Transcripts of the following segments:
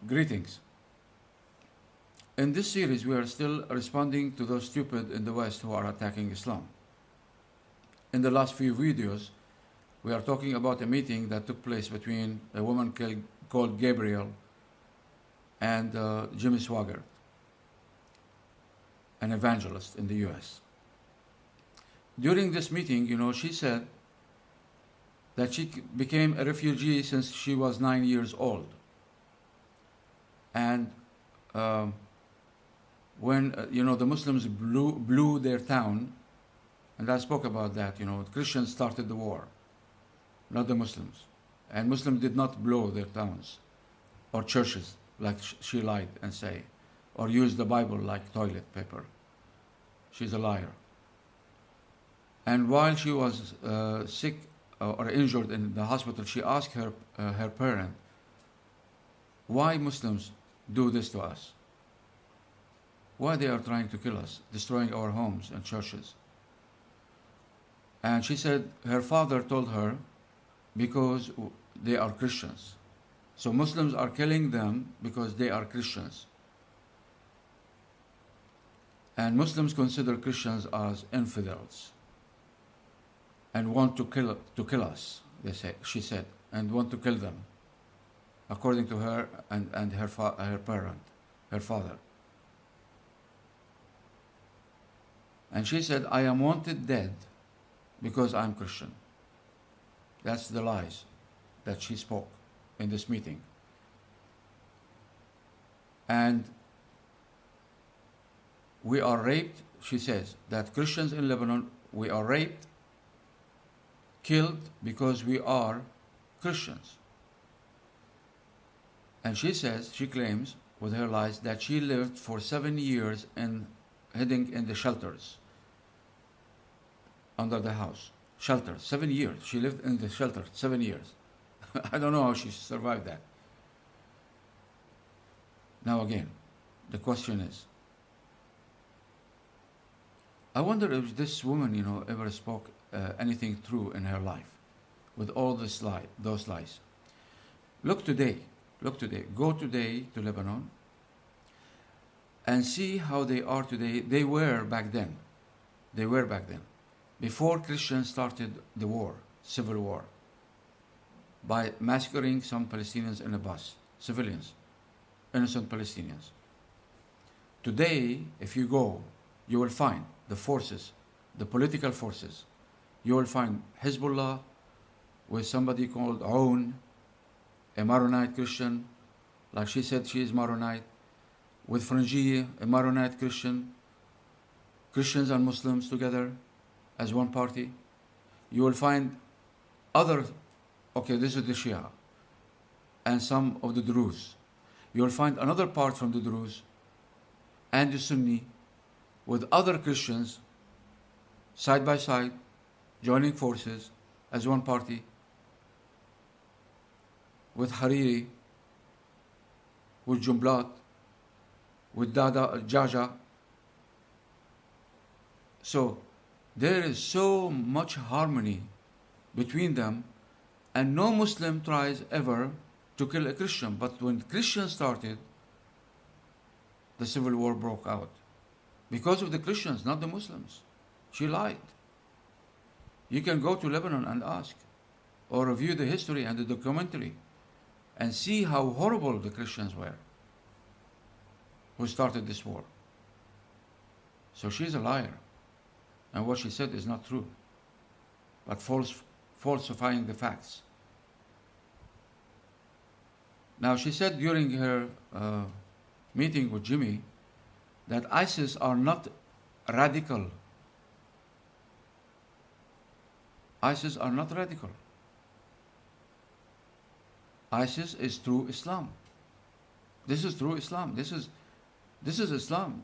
Greetings. In this series, we are still responding to those stupid in the West who are attacking Islam. In the last few videos, we are talking about a meeting that took place between a woman called Gabriel and Jimmy Swaggart, an evangelist in the US. During this meeting, she said that she became a refugee since she was 9 years old. And when the Muslims blew their town, and I spoke about that, Christians started the war, not the Muslims. And Muslims did not blow their towns or churches like she lied and say, or use the Bible like toilet paper. She's a liar. And while she was sick or injured in the hospital, she asked her parent, why Muslims do this to us? Why they are trying to kill us, destroying our homes and churches? And she said her father told her, because they are Christians. So Muslims are killing them because they are Christians. And Muslims consider Christians as infidels and want to kill us, she said, and want to kill them, according to her and her parent, her father. And she said, I am wanted dead because I'm Christian. That's the lies that she spoke in this meeting. And we are raped, she says, that Christians in Lebanon, we are raped, killed because we are Christians. And she says, she claims with her lies that she lived for 7 years hiding in the shelters under the house. Shelter, 7 years. She lived in the shelter 7 years. I don't know how she survived that. Now again, the question is, I wonder if this woman, ever spoke anything true in her life with all those lies. Look today, go today to Lebanon and see how they are today. They were back then. Before Christians started the war, civil war, by massacring some Palestinians in a bus, civilians, innocent Palestinians. Today, if you go, you will find the forces, the political forces. You will find Hezbollah with somebody called Aoun, a Maronite Christian, like she said she is Maronite, with Frangieh, a Maronite Christian, Christians and Muslims together as one party. You will find this is the Shia, and some of the Druze. You will find another part from the Druze and the Sunni with other Christians side by side, joining forces as one party, with Hariri, with Jumblat, with Jaja. So there is so much harmony between them, and no Muslim tries ever to kill a Christian. But when Christians started, the civil war broke out. Because of the Christians, not the Muslims. She lied. You can go to Lebanon and ask, or review the history and the documentary, and see how horrible the Christians were who started this war. So she's a liar. And what she said is not true, but falsifying the facts. Now, she said during her meeting with Jimmy that ISIS are not radical. ISIS are not radical. ISIS is true Islam. This is true Islam. This is Islam.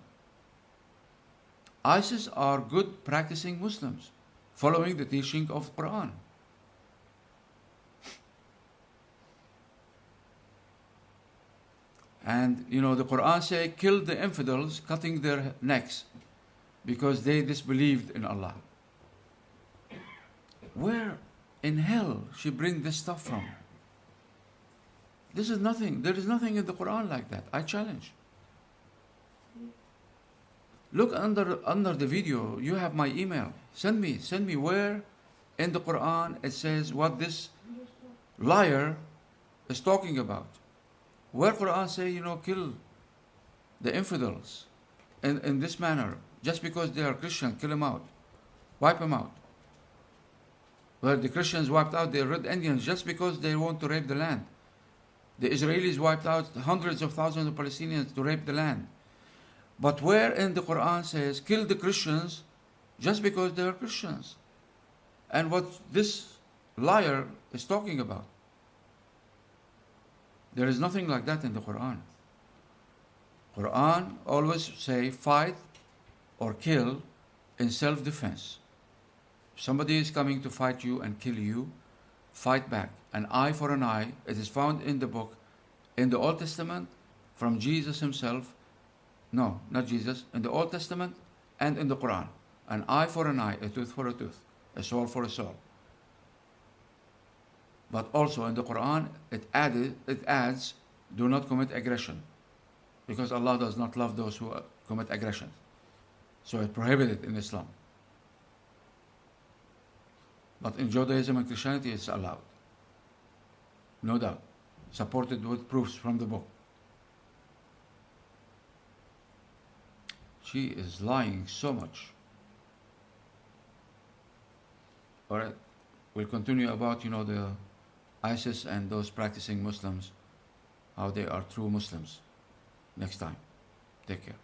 ISIS are good practicing Muslims, following the teaching of the Quran. And the Quran says, kill the infidels, cutting their necks, because they disbelieved in Allah. Where in hell she bring this stuff from? This is nothing. There is nothing in the Quran like that. I challenge. Look under the video. You have my email. Send me where in the Quran it says what this liar is talking about. Where Quran say, kill the infidels in this manner, just because they are Christian, kill them out, wipe them out. Where the Christians wiped out the Red Indians just because they want to rape the land. The Israelis wiped out hundreds of thousands of Palestinians to rape the land. But where in the Quran says kill the Christians just because they are Christians? And what this liar is talking about. There is nothing like that in the Quran. Quran always say fight or kill in self-defense. If somebody is coming to fight you and kill you, fight back. An eye for an eye. It is found in the book, in the Old Testament, from Jesus himself. No, not Jesus. In the Old Testament and in the Quran. An eye for an eye, a tooth for a tooth, a soul for a soul. But also in the Quran, it adds, do not commit aggression. Because Allah does not love those who commit aggression. So it prohibited in Islam. But in Judaism and Christianity, it's allowed. No doubt. Supported with proofs from the book. She is lying so much. Alright. We'll continue about, the ISIS and those practicing Muslims, how they are true Muslims next time. Take care.